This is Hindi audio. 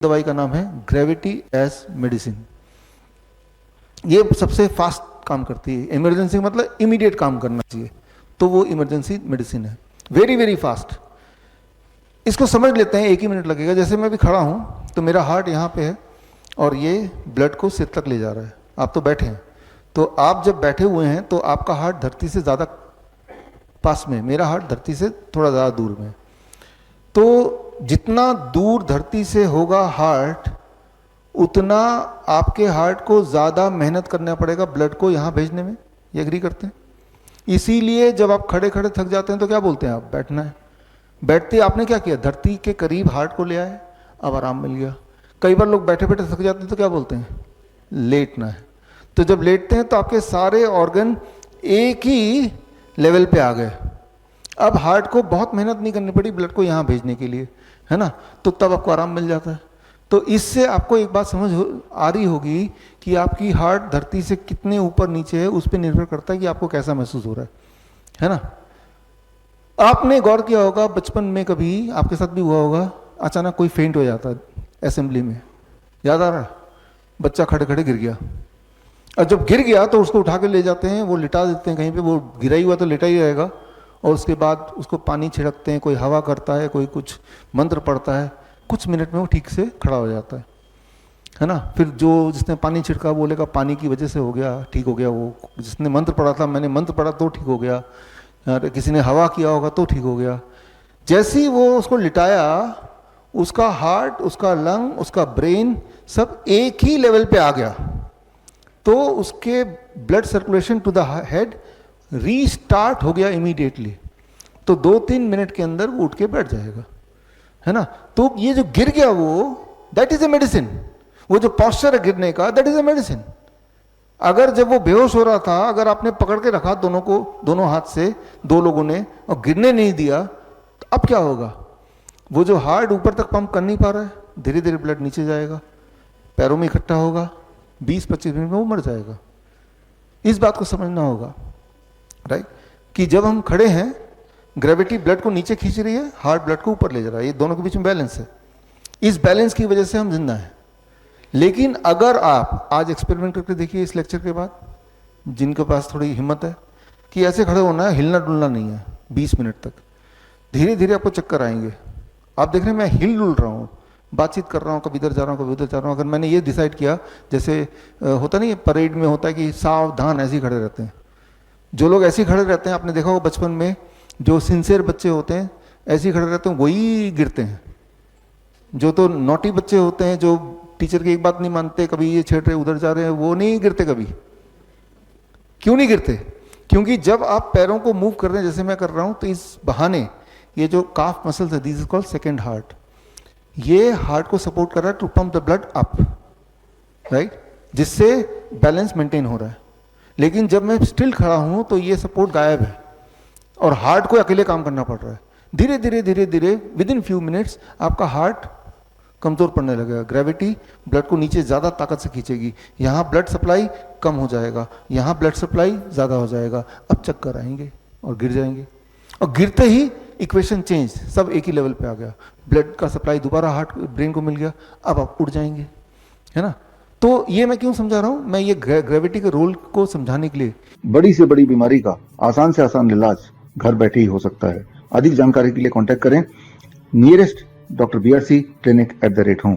दवाई का नाम है ग्रेविटी एज मेडिसिन। ये सबसे फास्ट काम करती है। इमरजेंसी मतलब इमीडिएट काम करना चाहिए, तो वो इमरजेंसी मेडिसिन है, वेरी वेरी फास्ट। इसको समझ लेते हैं, 1 ही मिनट लगेगा। जैसे मैं भी खड़ा हूँ तो मेरा हार्ट यहाँ पे है और ये ब्लड को सिर तक ले जा रहा है। आप तो बैठे हैं, तो आप जब बैठे हुए हैं तो आपका हार्ट धरती से ज़्यादा पास में, मेरा हार्ट धरती से थोड़ा ज़्यादा दूर में। तो जितना दूर धरती से होगा हार्ट, उतना आपके हार्ट को ज़्यादा मेहनत करना पड़ेगा ब्लड को यहाँ भेजने में। ये एग्री करते हैं? इसीलिए जब आप खड़े खड़े थक जाते हैं तो क्या बोलते हैं आप? बैठना है। बैठते आपने क्या किया? धरती के करीब हार्ट को ले आए, अब आराम मिल गया। कई बार लोग बैठे बैठे थक जाते हैं तो क्या बोलते हैं? लेटना है। तो जब लेटते हैं तो आपके सारे ऑर्गन एक ही लेवल पे आ गए। अब हार्ट को बहुत मेहनत नहीं करनी पड़ी ब्लड को यहाँ भेजने के लिए, है ना? तो तब आपको आराम मिल जाता है। तो इससे आपको एक बात समझ आ रही होगी कि आपकी हार्ट धरती से कितने ऊपर नीचे है, उस पर निर्भर करता है कि आपको कैसा महसूस हो रहा है ना? आपने गौर किया होगा, बचपन में कभी आपके साथ भी हुआ होगा, अचानक कोई फेंट हो जाता है असेंबली में, याद आ रहा है? बच्चा खड़े खड़े गिर गया, और जब गिर गया तो उसको उठा के ले जाते हैं, वो लिटा देते हैं कहीं पे, वो गिरा ही हुआ तो लेटा ही रहेगा, और उसके बाद उसको पानी छिड़कते हैं, कोई हवा करता है, कोई कुछ मंत्र पढ़ता है, कुछ मिनट में वो ठीक से खड़ा हो जाता है ना? फिर जो जिसने पानी छिड़का बोलेगा पानी की वजह से हो गया, ठीक हो गया। वो जिसने मंत्र पढ़ा था, मैंने मंत्र पढ़ा तो ठीक हो गया, किसी ने हवा किया होगा तो ठीक हो गया। जैसे ही वो उसको लिटाया, उसका हार्ट, उसका लंग, उसका ब्रेन सब एक ही लेवल पे आ गया। तो उसके blood circulation to the head restart हो गया इमीडिएटली। तो 2-3 मिनट के अंदर वो उठ के बैठ जाएगा, है ना? तो ये जो गिर गया वो, दैट इज ए मेडिसिन। वो जो पॉस्चर है गिरने का, दैट इज ए मेडिसिन। अगर जब वो बेहोश हो रहा था, अगर आपने पकड़ के रखा दोनों को, दोनों हाथ से, 2 लोगों ने, और गिरने नहीं दिया, तो अब क्या होगा? वो जो हार्ट ऊपर तक पंप कर नहीं पा रहा है, धीरे धीरे ब्लड नीचे जाएगा, पैरों में इकट्ठा होगा, 20-25 मिनट में वो मर जाएगा। इस बात को समझना होगा, राइट? कि जब हम खड़े हैं, ग्रेविटी ब्लड को नीचे खींच रही है, हार्ट ब्लड को ऊपर ले जा रहा है, ये दोनों के बीच में बैलेंस है। इस बैलेंस की वजह से हम जिंदा हैं। लेकिन अगर आप आज एक्सपेरिमेंट करके देखिए इस लेक्चर के बाद, जिनके पास थोड़ी हिम्मत है, कि ऐसे खड़े होना है, हिलना डुलना नहीं है 20 मिनट तक, धीरे धीरे आपको चक्कर आएंगे। आप देख रहे हैं मैं हिल डुल रहा हूँ, बातचीत कर रहा हूँ, कभी इधर जा रहा हूँ, कभी उधर जा रहा हूँ। अगर मैंने ये डिसाइड किया, जैसे होता नहीं, परेड में होता है कि सावधान, ऐसे ही खड़े रहते हैं। जो लोग ऐसे ही खड़े रहते हैं, आपने देखा होगा बचपन में, जो सिंसियर बच्चे होते हैं ऐसे ही खड़े रहते हैं, वही गिरते हैं। जो तो नॉटी बच्चे होते हैं, जो टीचर की एक बात नहीं मानते, कभी ये छेड़ रहे, उधर जा रहे हैं, वो नहीं गिरते कभी। क्यों नहीं गिरते? क्योंकि जब आप पैरों को मूव कर रहे हैं, जैसे मैं कर रहा हूं, तो इस बहाने ये जो काफ मसल्स है, this is called second heart, ये हार्ट को सपोर्ट कर रहा है to pump the blood up, right? जिससे बैलेंस मेंटेन हो रहा है। लेकिन जब मैं स्टिल खड़ा हूं तो ये सपोर्ट गायब है और हार्ट को अकेले काम करना पड़ रहा है। धीरे धीरे धीरे धीरे विद इन फ्यू मिनट्स आपका हार्ट कमजोर पड़ने लगेगा। ग्रेविटी ब्लड को नीचे ज़्यादा ताकत से खींचेगी, यहाँ ब्लड सप्लाई कम हो जाएगा, यहाँ ब्लड सप्लाई ज़्यादा हो जाएगा। अब चक्कर आएंगे और गिर जाएंगे, और गिरते ही इक्वेशन चेंज, सब एक ही लेवल पे आ गया। ब्लड का सप्लाई दोबारा हार्ट ब्रेन को मिल गया, अब आप उड़ जाएंगे, है ना? तो ये मैं क्यों समझा रहा हूँ? मैं ये ग्रेविटी के रोल को समझाने के लिए। बड़ी से बड़ी बीमारी का आसान से आसान इलाज घर बैठे ही हो सकता है। अधिक जानकारी के लिए कांटेक्ट करें nearest doctor BRC clinic @home।